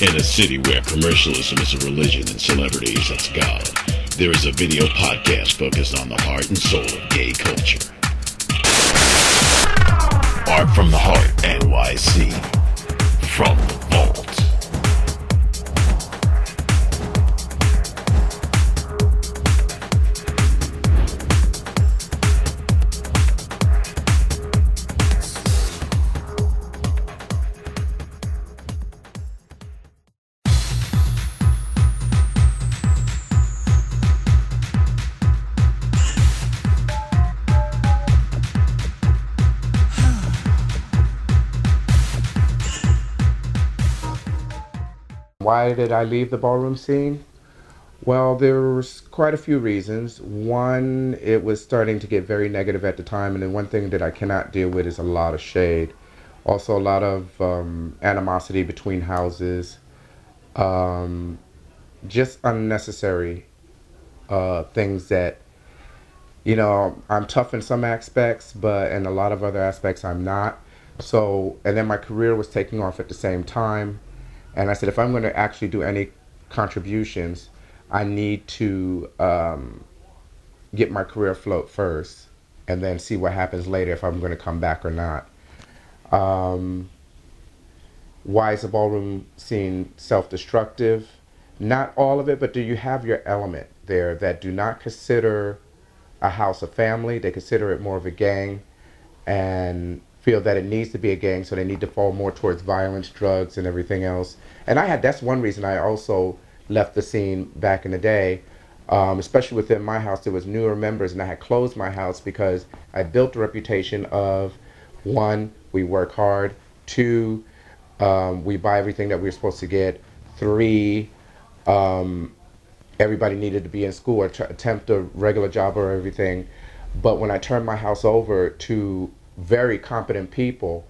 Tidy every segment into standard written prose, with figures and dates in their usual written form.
In a city where commercialism is a religion and celebrities as God, there is a video podcast focused on the heart and soul of gay culture. Art from the Heart NYC. From the vault. Why did I leave the ballroom scene? Well, there was quite a few reasons. One, it was starting to get very negative at the time, and then one thing that I cannot deal with is a lot of shade. Also, a lot of animosity between houses, just unnecessary things that, I'm tough in some aspects, but in a lot of other aspects I'm not. So, and then my career was taking off at the same time. And I said, if I'm going to actually do any contributions, I need to get my career afloat first and then see what happens later if I'm going to come back or not. Why is the ballroom scene self-destructive? Not all of it, but do you have your element there that do not consider a house a family? They consider it more of a gang and feel that it needs to be a gang, so they need to fall more towards violence, drugs, and everything else. And that's one reason I also left the scene back in the day, especially within my house. There was newer members, and I had closed my house because I built a reputation of, one, we work hard, two, we buy everything that we're supposed to get, three, everybody needed to be in school or attempt a regular job or everything. But when I turned my house over to very competent people,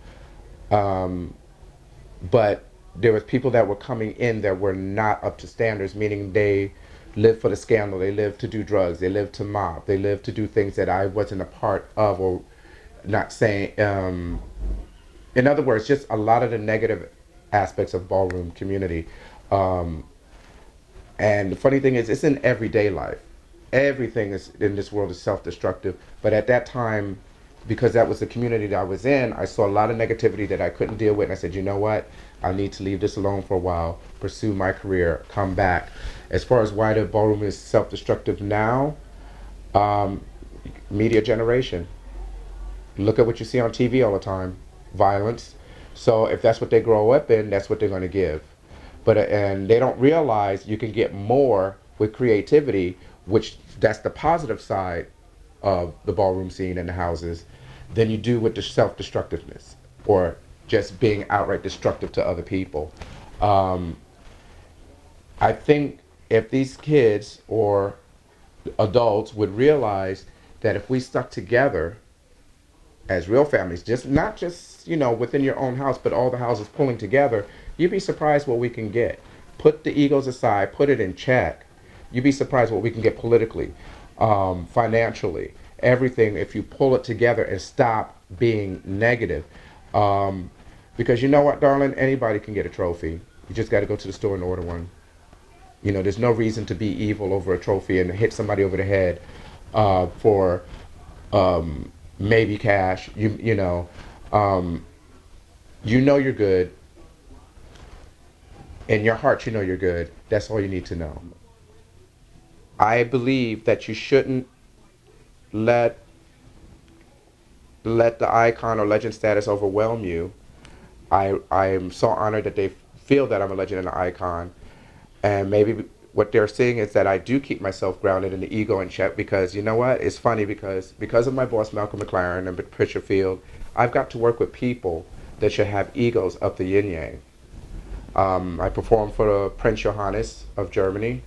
but there was people that were coming in that were not up to standards, meaning they lived for the scandal, they lived to do drugs, they lived to mob, they lived to do things that I wasn't a part of or not saying. In other words, just a lot of the negative aspects of ballroom community. And the funny thing is, it's in everyday life. Everything is in this world is self-destructive. But at that time, because that was the community that I was in, I saw a lot of negativity that I couldn't deal with. And I said, you know what? I need to leave this alone for a while, pursue my career, come back. As far as why the ballroom is self-destructive now, media generation. Look at what you see on TV all the time, violence. So if that's what they grow up in, that's what they're going to give. And they don't realize you can get more with creativity, which that's the positive side of the ballroom scene and the houses, than you do with the self-destructiveness or just being outright destructive to other people. I think if these kids or adults would realize that if we stuck together as real families, not just within your own house, but all the houses pulling together, you'd be surprised what we can get. Put the egos aside, put it in check. You'd be surprised what we can get politically, financially, everything, if you pull it together and stop being negative. Because you know what, darling, anybody can get a trophy. You just got to go to the store and order one. There's no reason to be evil over a trophy and hit somebody over the head for maybe cash. You know you're good. In your heart, you're good. That's all you need to know. I believe that you shouldn't let the icon or legend status overwhelm you. I am so honored that they feel that I'm a legend and an icon. And maybe what they're seeing is that I do keep myself grounded and the ego in check, because you know what? It's funny because of my boss, Malcolm McLaren, and Patricia Field, I've got to work with people that should have egos up the yin yang. I performed for Prince Johannes of Germany,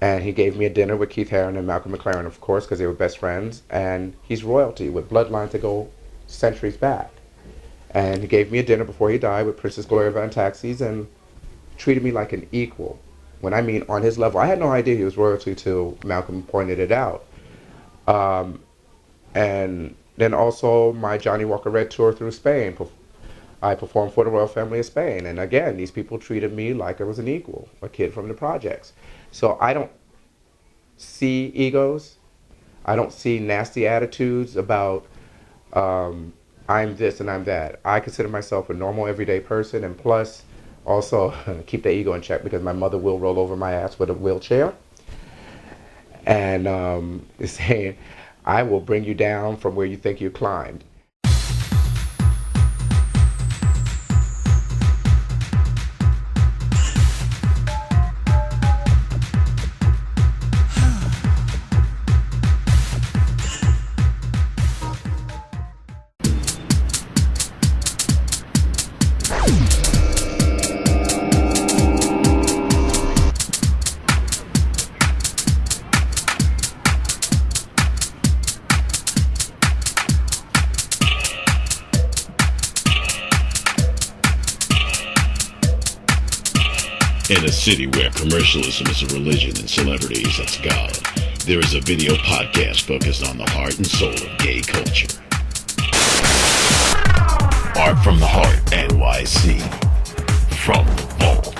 and he gave me a dinner with Keith Haring and Malcolm McLaren, of course, because they were best friends, and he's royalty with bloodlines that go centuries back. And he gave me a dinner before he died with Princess Gloria Van Taxis and treated me like an equal. When I mean on his level, I had no idea he was royalty till Malcolm pointed it out. And then also my Johnny Walker Red tour through Spain. I performed for the royal family of Spain. And again, these people treated me like I was an equal, a kid from the projects. So I don't see egos. I don't see nasty attitudes about I'm this and I'm that. I consider myself a normal, everyday person, and plus, also keep the ego in check because my mother will roll over my ass with a wheelchair and saying, I will bring you down from where you think you climbed. In a city where commercialism is a religion and celebrities, that's God, there is a video podcast focused on the heart and soul of gay culture. Art from the Heart, NYC. From the vault.